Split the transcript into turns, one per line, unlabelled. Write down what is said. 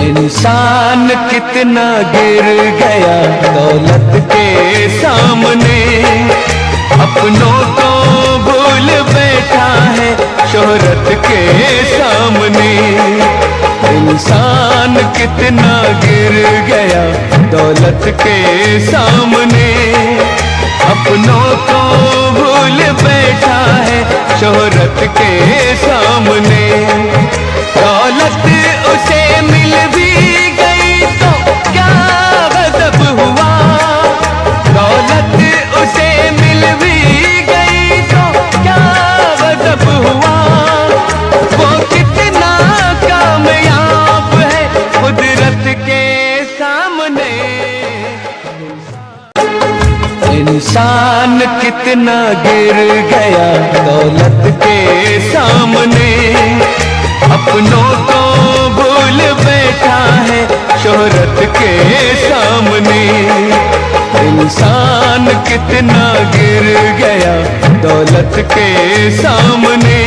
इंसान कितना गिर गया दौलत के सामने, अपनों को भूल बैठा है शोहरत के सामने। इंसान कितना गिर गया दौलत के सामने, अपनों को भूल बैठा है शोहरत के सामने। दौलत उसे मिल भी गई तो क्या गजब हुआ, दौलत उसे मिल भी गई तो क्या गजब हुआ। वो कितना कामयाब है कुदरत के सामने। इंसान कितना गिर गया दौलत के सामने, अपनों को भूल बैठा है शोहरत के सामने। इंसान कितना गिर गया दौलत के सामने,